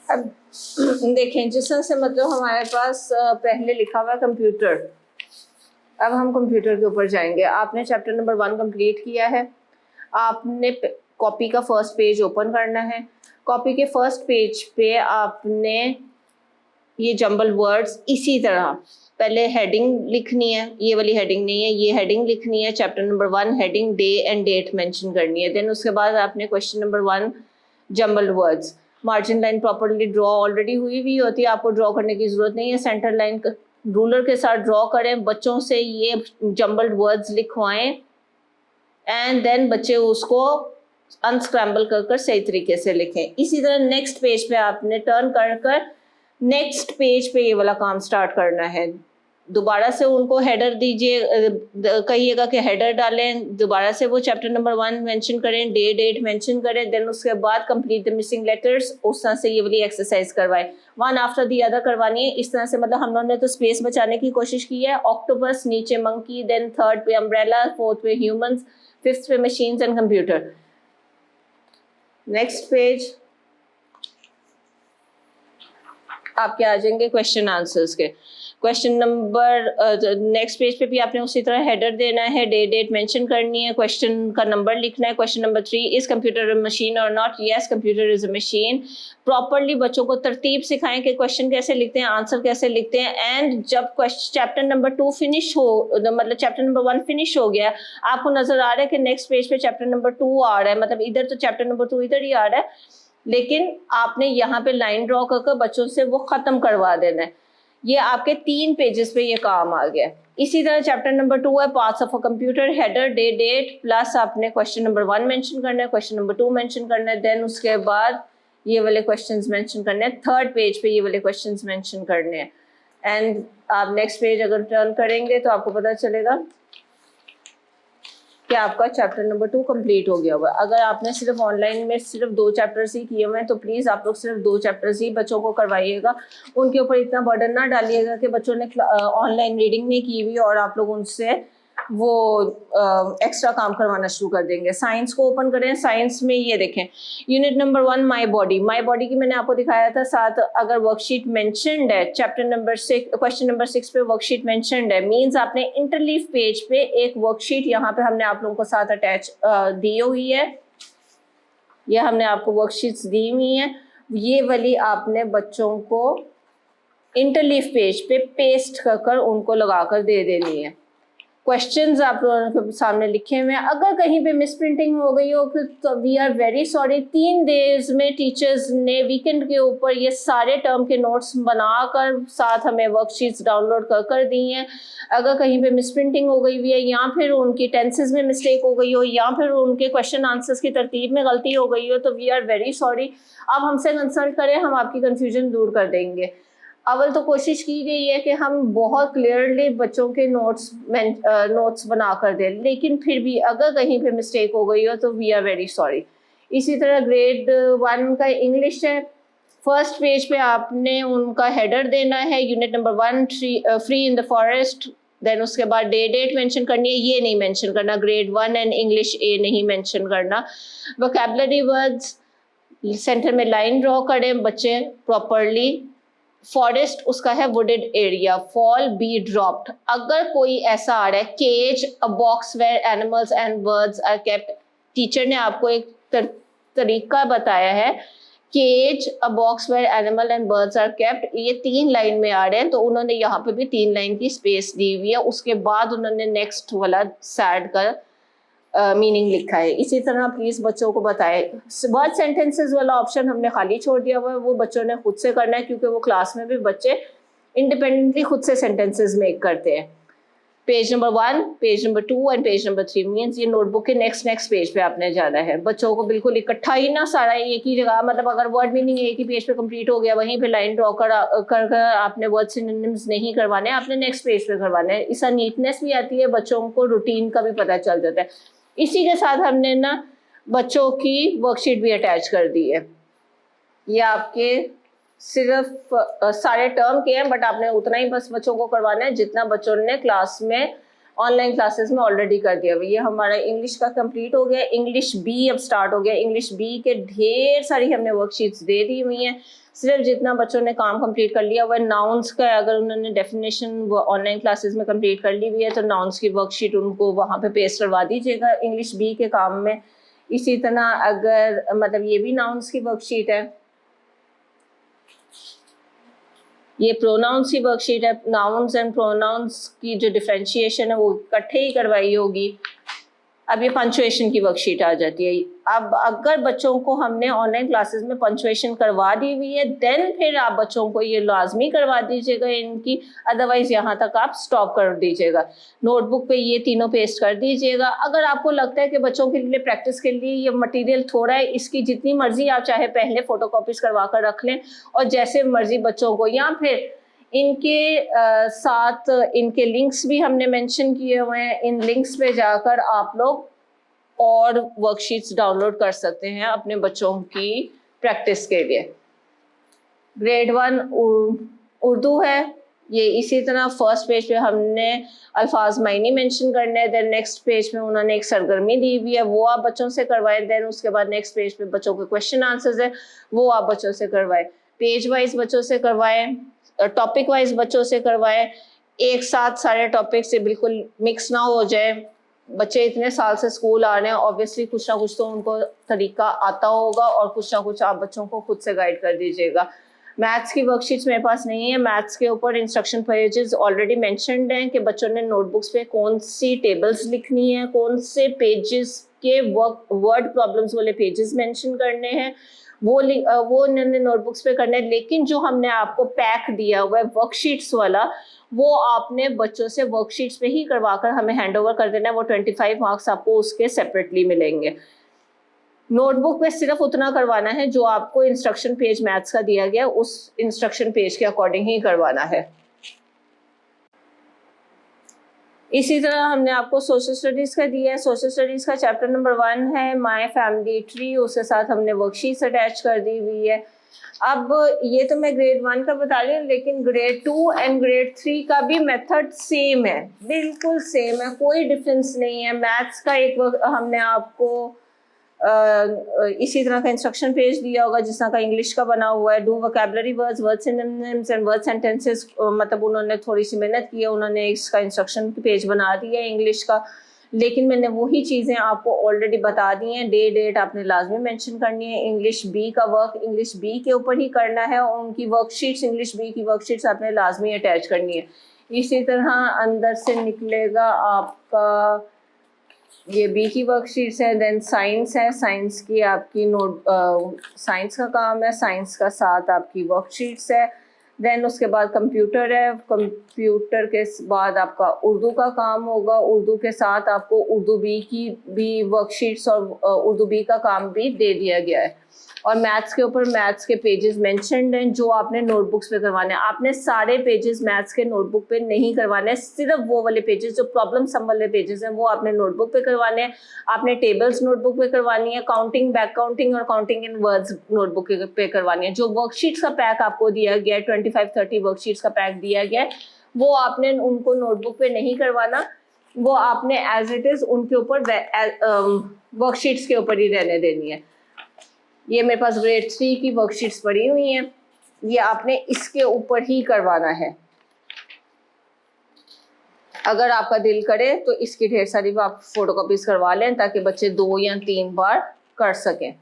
अब देखें, जिस तरह से मतलब हमारे पास पहले लिखा हुआ है कंप्यूटर, अब हम कंप्यूटर के ऊपर जाएंगे। आपने चैप्टर नंबर 1 कंप्लीट किया है। आपने कॉपी का फर्स्ट पेज ओपन करना है। कॉपी के फर्स्ट पेज पे आपने ये जंबल वर्ड्स इसी तरह पहले हेडिंग लिखनी है, ये वाली हेडिंग नहीं है, ये हेडिंग लिखनी है। Chapter number 1 heading day and date mention करनी है। देन उसके बाद आपने question number 1 jumble words, margin line properly draw already हुई होती है, आपको ड्रॉ करने की जरूरत नहीं है। सेंटर लाइन रूलर के साथ ड्रॉ करें, बच्चों से ये जंबल्ड वर्ड्स लिखवाएं एंड देन बच्चे उसको अनस्क्रैम्बल कर कर सही तरीके से लिखें। इसी तरह नेक्स्ट पेज पे आपने टर्न कर कर नेक्स्ट पेज पे ये वाला काम स्टार्ट करना है। दोबारा से उनको हेडर दीजिए, कहिएगा कि हेडर डालें, दोबारा से वो चैप्टर नंबर 1 मेंशन करें, डे डेट मेंशन करें। देन उसके बाद कंप्लीट द मिसिंग लेटर्स, उस तरह से ये वाली एक्सरसाइज करवाएं, वन आफ्टर दी अदर करवानी है। इस तरह से मतलब हम लोगों ने तो स्पेस बचाने की कोशिश की है। ऑक्टोपस, नीचे मंकी, देन थर्ड पे अम्ब्रेला, फोर्थ पे ह्यूमंस, फिफ्थ पे machines and computer. Next page आपके आ जाएंगे क्वेश्चन आंसर्स के। क्वेश्चन नंबर नेक्स्ट पेज पे भी आपने उसी तरह हेडर देना है, डे डेट मेंशन करनी है, क्वेश्चन का नंबर लिखना है। Question number 3, is computer a machine और not? Yes, computer is a machine. Properly बच्चों को तरतीब सिखाएं कि क्वेश्चन कैसे लिखते हैं, आंसर कैसे लिखते हैं। एंड जब चैप्टर नंबर 2 फिनिश हो, मतलब चैप्टर नंबर 1 फिनिश हो गया, आपको नजर आ रहा है कि नेक्स्ट पेज पे चैप्टर नंबर 2 आ रहा है, मतलब इधर तो चैप्टर नंबर 2 इधर ही आ रहा है, लेकिन आपने यहाँ पे लाइन ड्रॉ कर बच्चों से वो खत्म करवा देना है। ये आपके 3 पेजेस पे ये काम आ गया। इसी तरह चैप्टर नंबर 2 है parts of a computer, header, day date, plus आपने क्वेश्चन नंबर 1 मेंशन करना है, क्वेश्चन नंबर 2 मेंशन करना है, देन उसके बाद ये वाले क्वेश्चंस मेंशन करने हैं, थर्ड पेज पे ये वाले क्वेश्चंस मेंशन करने हैं। एंड आप नेक्स्ट पेज अगर टर्न करेंगे तो आपको पता चलेगा कि आपका चैप्टर नंबर 2 कंप्लीट हो गया हुआ। अगर आपने सिर्फ ऑनलाइन में सिर्फ 2 चैप्टर्स ही किए हुए हैं तो प्लीज़ आप लोग सिर्फ 2 चैप्टर्स ही बच्चों को करवाइएगा। उनके ऊपर इतना बर्डन ना डालिएगा कि बच्चों ने ऑनलाइन रीडिंग नहीं की हुई और आप लोग उनसे वो एक्स्ट्रा काम करवाना शुरू कर देंगे। साइंस को ओपन करें। साइंस में ये देखें, unit number 1 my body. My body की मैंने आपको दिखाया था, साथ अगर वर्कशीट मेंशनड है चैप्टर नंबर 6, क्वेश्चन नंबर 6 पे वर्कशीट मेंशनड है, मींस आपने इंटरलीफ पेज पे एक वर्कशीट यहाँ पे हमने आप लोगों को साथ अटैच दी हुई है। ये हमने आपको वर्कशीट्स दी हुई हैं, ये वाली आपने बच्चों को इंटरलीफ पेज पे पेस्ट कर उनको लगाकर दे देनी है। क्वेश्चंस आप लोगों के सामने लिखे हुए हैं। अगर कहीं पे मिस प्रिंटिंग हो गई हो तो we are very sorry. 3 days में टीचर्स ने वीकेंड के ऊपर ये सारे टर्म के नोट्स बनाकर साथ हमें वर्कशीट्स डाउनलोड कर दी हैं। अगर कहीं पे मिस प्रिंटिंग हो गई हुई है या फिर उनकी टेंसेस में मिस्टेक हो गई हो या फिर उनके क्वेश्चन आंसर्स की तरतीब में गलती हो गई हो तो वी आर वेरी सॉरी। आप हमसे कंसल्ट करें, हम आपकी कन्फ्यूजन दूर कर देंगे। अवल तो कोशिश की गई है कि हम बहुत क्लियरली बच्चों के नोट्स बना कर दें, लेकिन फिर भी अगर कहीं पे मिस्टेक हो गई हो तो वी आर वेरी सॉरी। इसी तरह ग्रेड 1 का इंग्लिश है। फर्स्ट पेज पे आपने उनका हेडर देना है, unit number 1 free in the forest. Then उसके बाद डे डेट मेंशन करनी है, ये नहीं मेंशन करना, ग्रेड 1 एंड इंग्लिश ए नहीं मेंशन करना। वोकैबुलरी वर्ड्स, सेंटर में लाइन ड्रॉ करें बच्चे प्रॉपरली। फॉरेस्ट उसका है wooded area. Fall, be dropped. अगर कोई ऐसा आ रहा है, cage a box where animals and birds are kept, teacher ने आपको एक तरीका बताया है, cage a box where animal and birds are kept, ये 3 लाइन में आ रहे हैं तो उन्होंने यहाँ पे भी 3 लाइन की स्पेस दी हुई है। उसके बाद उन्होंने नेक्स्ट वाला सैड का मीनिंग लिखा है। इसी तरह प्लीज बच्चों को बताएं। वर्ड सेंटेंसेस वाला ऑप्शन हमने खाली छोड़ दिया हुआ है, वो बच्चों ने खुद से करना है क्योंकि वो क्लास में भी बच्चे इंडिपेंडेंटली खुद से सेंटेंसेस मेक करते हैं। Page number 1, page number 2 and page number 3 means ये नोटबुक के नेक्स्ट पेज पे आपने जाना है। बच्चों को बिल्कुल इकट्ठा ही ना सारा एक ही जगह, मतलब अगर वर्ड मीनिंग एक ही पेज पे कंप्लीट हो गया वहीं पे लाइन ड्रॉ कर आपने वर्ड सिनोनिम्स नहीं करवाने, आपने नेक्स्ट पेज पे करवाने हैं। इसका नीटनेस भी आती है, बच्चों को रूटीन का भी पता चल जाता है। इसी के साथ हमने ना बच्चों की वर्कशीट भी अटैच कर दी है। ये आपके सिर्फ सारे टर्म के हैं, बट आपने उतना ही बस बच्चों को करवाना है जितना बच्चों ने क्लास में ऑनलाइन क्लासेस में ऑलरेडी कर दिया हुआ। ये हमारा इंग्लिश का कंप्लीट हो गया। इंग्लिश बी अब स्टार्ट हो गया। इंग्लिश बी के ढेर सारी हमने वर्कशीट्स दे दी हुई हैं। सिर्फ जितना बच्चों ने काम कंप्लीट कर लिया हुआ है नाउन्स का, अगर उन्होंने डेफिनेशन ऑनलाइन क्लासेस में कंप्लीट कर ली हुई है तो नाउन्स की वर्कशीट उनको वहाँ पे पेस्ट करवा दीजिएगा इंग्लिश बी के काम में। इसी तरह अगर मतलब ये भी नाउन्स की वर्कशीट है, ये प्रोनाउंस की वर्कशीट है। नाउन्स एंड प्रोनाउंस की जो डिफरेंशिएशन है वो इकट्ठे ही करवाई होगी। अब ये पंचुएशन की वर्कशीट आ जाती है। अब अगर बच्चों को हमने ऑनलाइन क्लासेस में पंचुएशन करवा दी हुई है देन फिर आप बच्चों को ये लाजमी करवा दीजिएगा इनकी, अदरवाइज यहाँ तक आप स्टॉप कर दीजिएगा। नोटबुक पे ये तीनों पेस्ट कर दीजिएगा। अगर आपको लगता है कि बच्चों के लिए प्रैक्टिस के लिए ये मटेरियल थोड़ा है, इसकी जितनी मर्जी आप चाहे पहले फोटोकॉपीज करवा कर रख लें और जैसे मर्जी बच्चों को, या फिर इनके साथ इनके लिंक्स भी हमने मेंशन किए हुए हैं। इन लिंक्स पे जाकर आप लोग और वर्कशीट्स डाउनलोड कर सकते हैं अपने बच्चों की प्रैक्टिस के लिए। ग्रेड 1 उर्दू है। ये इसी तरह फर्स्ट पेज पे हमने अल्फाज मायने मेंशन करने हैं। देन नेक्स्ट पेज में उन्होंने एक सरगर्मी दी हुई है, वो आप बच्चों से करवाएं। देन उसके बाद नेक्स्ट पेज पे बच्चों के क्वेश्चन आंसर्स है, वो आप बच्चों से करवाएं। पेज वाइज बच्चों से करवाएं, टॉपिक वाइज बच्चों से करवाएं। एक साथ सारे टॉपिक से बिल्कुल मिक्स ना हो जाए। बच्चे इतने साल से स्कूल आ रहे हैं, ऑब्वियसली कुछ ना कुछ तो उनको तरीका आता होगा और कुछ ना कुछ आप बच्चों को खुद से गाइड कर दीजिएगा। मैथ्स की वर्कशीट्स मेरे पास नहीं है। मैथ्स के ऊपर इंस्ट्रक्शन पेजेस ऑलरेडी मेंशन्ड हैं कि बच्चों ने नोटबुक्स पे कौन सी टेबल्स लिखनी है, कौन से पेजेस के वर्ड प्रॉब्लम्स वाले पेजेस मेंशन करने हैं, वो उन्होंने नोटबुक्स पे करने हैं। लेकिन जो हमने आपको पैक दिया हुआ है वर्कशीट्स वाला, वो आपने बच्चों से वर्कशीट्स पे ही करवा कर हमें हैंड ओवर कर देना है। वो 25 मार्क्स आपको उसके सेपरेटली मिलेंगे। नोटबुक पे सिर्फ उतना करवाना है जो आपको इंस्ट्रक्शन पेज मैथ्स का दिया गया, उस इंस्ट्रक्शन पेज के अकॉर्डिंग ही करवाना है। इसी तरह हमने आपको सोशल स्टडीज़ का दिया है। सोशल स्टडीज़ का चैप्टर नंबर 1 है माय फैमिली ट्री, उसके साथ हमने वर्कशीट्स अटैच कर दी हुई है। अब ये तो मैं ग्रेड 1 का बता रही हूँ, लेकिन ग्रेड 2 एंड ग्रेड 3 का भी मेथड सेम है, बिल्कुल सेम है, कोई डिफरेंस नहीं है। मैथ्स का एक हमने आपको इसी तरह का इंस्ट्रक्शन पेज दिया होगा जिस तरह का इंग्लिश का बना हुआ है। Do vocabulary words, word synonyms and word sentences, मतलब उन्होंने थोड़ी सी मेहनत की है, उन्होंने इसका इंस्ट्रक्शन पेज बना दिया है इंग्लिश का। लेकिन मैंने वही चीज़ें आपको ऑलरेडी बता दी हैं। डेट आपने लाजमी मेंशन करनी है। इंग्लिश बी का वर्क इंग्लिश बी के ऊपर ही करना है और उनकी वर्कशीट्स इंग्लिश बी की वर्कशीट्स आपने लाजमी अटैच करनी है। इसी तरह अंदर से निकलेगा आपका ये बी की वर्कशीट्स है। देन साइंस है, साइंस की आपकी साइंस का काम है, साइंस का साथ आपकी वर्कशीट्स है। देन उसके बाद कंप्यूटर है, कंप्यूटर के बाद आपका उर्दू का काम होगा। उर्दू के साथ आपको उर्दू बी की भी वर्कशीट्स और उर्दू बी का काम भी दे दिया गया है। और मैथ्स के ऊपर मैथ्स के पेजेस मेंशन्ड हैं जो आपने नोटबुक्स पे करवाने हैं। आपने सारे पेजेस मैथ्स के नोटबुक पे नहीं करवाने हैं, सिर्फ वो वाले पेजेस जो प्रॉब्लम सम वाले पेजेस हैं वो आपने नोटबुक पे करवाने हैं। आपने टेबल्स नोटबुक पे करवानी है, काउंटिंग, बैक काउंटिंग और काउंटिंग इन वर्ड्स नोटबुक पे करवानी है। जो वर्कशीट्स का पैक आपको दिया गया है, 25-30 वर्कशीट्स का पैक दिया गया है, वो आपने उनको नोटबुक पे नहीं करवाना, वो आपने एज इट इज़ उनके ऊपर वर्कशीट्स के ऊपर ही रहने देनी है। ये मेरे पास ग्रेड 3 की वर्कशीट्स पड़ी हुई हैं, ये आपने इसके ऊपर ही करवाना है। अगर आपका दिल करे तो इसकी ढेर सारी आप फोटोकॉपीज करवा लें ताकि बच्चे 2 या 3 बार कर सकें।